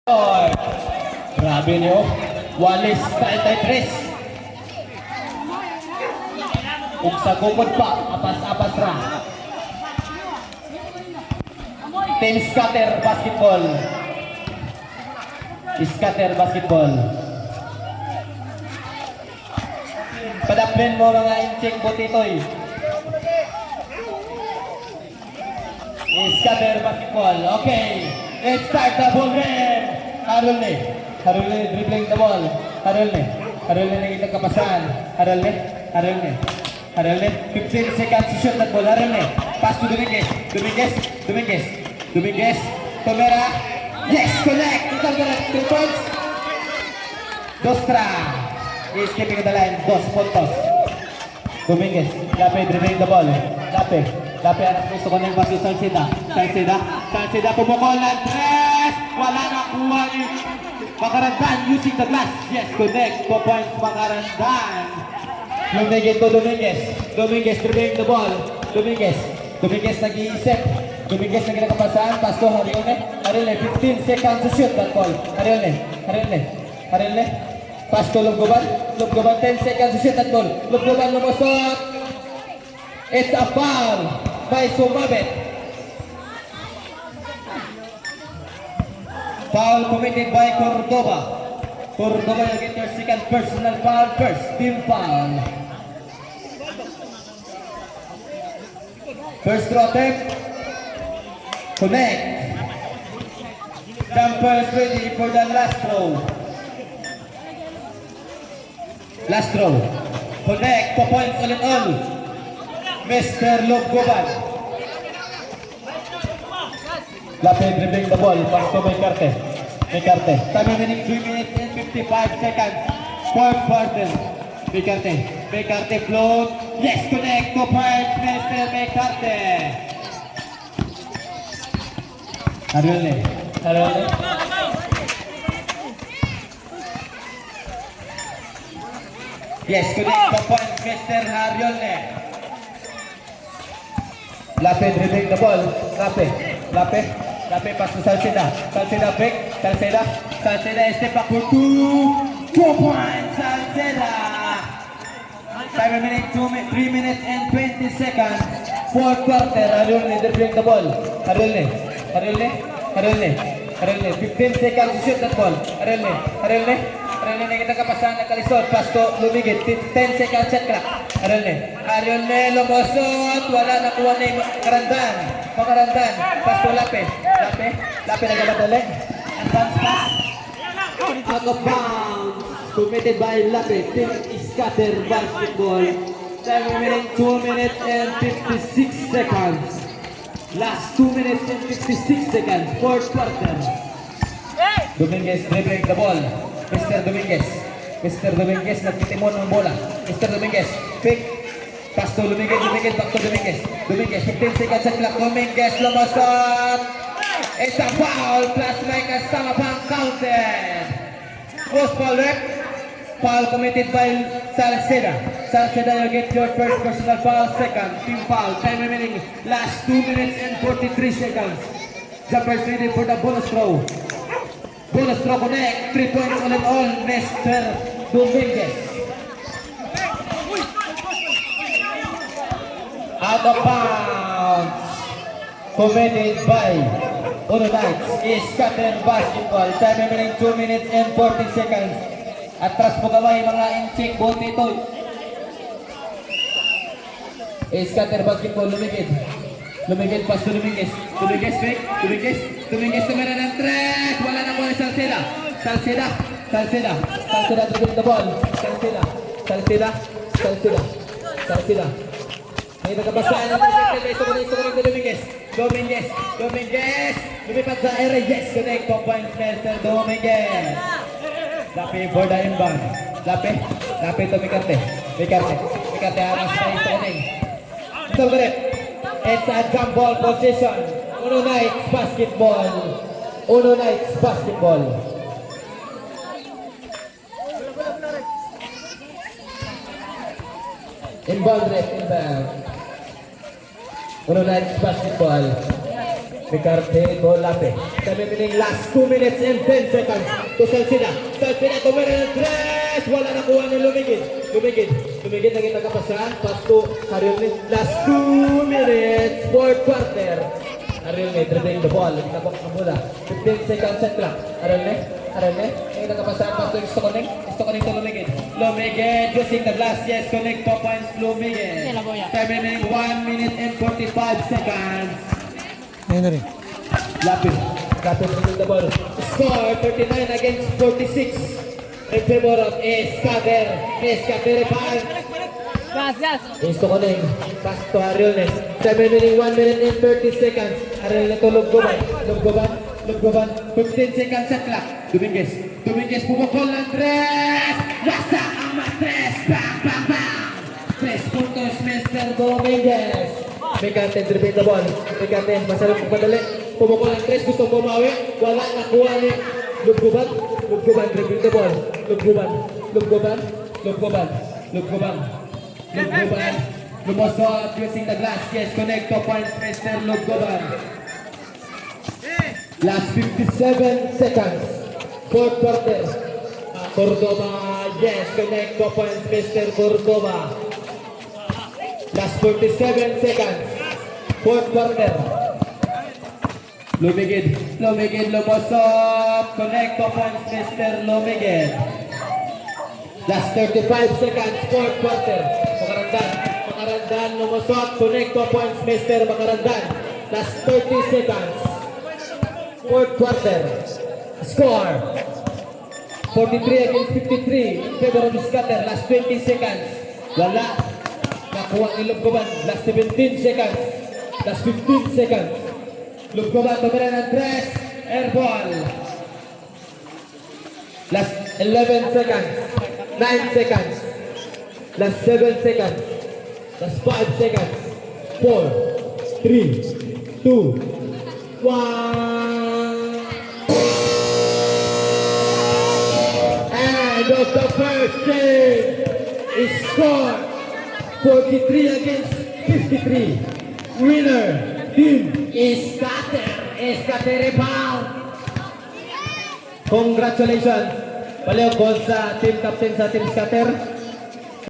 Grabe niyo. Walis 33. Kung sa gugod pa, apas-apas ra. Team Scatter Basketball. Scatter Basketball. Padaplin mo mga inching butitoy. Scatter Basketball. Okay. Let's start the ball game. Harulne dribbling the ball. Harulne nakita kapasan. Harulne 15 seconds to shoot that ball. Harulne pass to Dominguez. Tomera. Yes, connect. 2 points. Dostra is keeping the line. 2 puntos. Dominguez. Lape dribbling the ball. Lape anak gusto ko na yung pass to Salceda pumukol ng 3. Wala na kuha ni Makarandan using the glass. Yes, connect. 2 points Makarandan. Lumigit to Dominguez dribbling the ball. Dominguez nag-iisip. Dominguez na ginakapasahan. Pass to Harulne 15 seconds to shoot that ball. Harulne pass to Lubgoban 10 seconds to shoot that ball. Lubgoban lumusot. It's a foul by Sumabit. Foul committed by Cordoba. Cordoba will get your second personal foul first. Team foul. First throw attempt. Connect. Jumpers ready for the last throw. Connect. 2 points all in all. Mr. Lubgoban. Lape dribbling the ball. Pass to Mecarte. Time remaining 3 minutes and 55 seconds. Fourth quarter. Mecarte float. Yes, connect. 2 points. Mr. Mecarte. Harulne. Yes, connect. 2 points. Mr. Harulne. Lape dribbling the ball. Lape pass to Salceda break. Salceda step back for 2 points. Salceda. Time remaining 3 minutes and 20 seconds. Fourth quarter. Harulne dribbling the ball. Harulne 15 seconds to shoot that ball. Harulne nakita kapasahan na kalisod. Pass to Lumigit. 10 seconds shot clock. Harulne lumusot. Wala nakuha ni Makarandan. Pass to Lape nagabadali. Advance pass. Out of bounds. Committed by Lape. Team Scatter Basketball. Time remaining 2 minutes and 56 seconds. Last 2 minutes and 56 seconds. Fourth quarter. Dominguez dribbling the ball. Mr. Dominguez nagtitimon ng bola. Mr. Dominguez pick. Pass to Dominguez back to Dominguez 15 seconds sa clock. Dominguez lumusot. It's a foul plus like a Samapang counted. Post foul rep. Foul committed by Salceda you get your first personal foul. Second team foul. Time remaining last 2 minutes and 43 seconds. Jumpers ready for the bonus throw. Connect. 3 points all in all. Mr. Dominguez. Out of bounds. Committed by Uno Knights. Scatter Basketball. Time remaining 2 minutes and 40 seconds. Atras po kamay mga inchik bote ito. Scatter Basketball. Lumigid pass to Dominguez fake. Dominguez tumira ng 3. Wala na muna Salceda dribbling the ball. Salceda may nagkabasaan ng ito ko na Dominguez lumipat sa area. Yes, connect. 2 points Mr. Dominguez. Lape for the inbound. Lape to Mecarte aras na ito ko na it's a jump ball position. Uno Knights Basketball. Inbound. Uno Knights Basketball. Picarte Colape. Time remaining last 2 minutes and 10 seconds to Salcida. Salcida tumira ng 3. Wala nakuha ni Lumigid. Lumigid naging nagkapasahan. Pass to Ariel. Last 2 minutes, 4th quarter. Ariel dribbling the ball. Nagkabak na mula. 15 seconds set clock. Ariel. Naging nagkapasahan. Pass to Istokoning. Istokoning to Lumigid. Lumigid using the glass. Yes, connect 2 points Lumigid. Time remaining 1 minute and 45 seconds. Ayun na rin. Lapid winning the ball. Score 39 against 46. In favor of Escader. Escader Pal. Insto ko ning. Pass to Ariel. 7 minutes, 1 minute and 30 seconds. Ariel to Luggoban. 15 seconds sa clock. Dominguez pumukol ng 3. Wasak ang matres. Bang. 3 puntos Mr. Dominguez. Picante dribbling the ball. Picante masalang pagpadali. Pumukol ng 3. Gusto bumawi. Wala nakuha ni Luggoban dribbling the ball. Luggoban. Lumusot using the glass. Yes, connect 2 points Mr. Luggoban. Last 57 seconds. 4th quarter. Cordoba. Yes, connect 2 points Mr. Cordoba. Last 47 seconds. 4th quarter. Lumigid, lumusot. Connect 2 points Mr. Lumigid. Last 35 seconds. 4th quarter. Makarandan, lumusot. Connect 2 points Mr. Makarandan. Last 30 seconds. 4th quarter. Score 43 against 53 in favor of Scatter. Last 20 seconds. Wala. Nakuha ni Luggoban. Last 17 seconds. Last 15 seconds. Luggoban tumira ng 3. Air ball. Last 11 seconds. 9 seconds. Last 7 seconds. Last 5 seconds. 4, 3, 2, 1. And of the first game is scored 43 against 53. Winner team is Scatter rebound. Congratulations. Paleo sa team captain sa Team Scatter.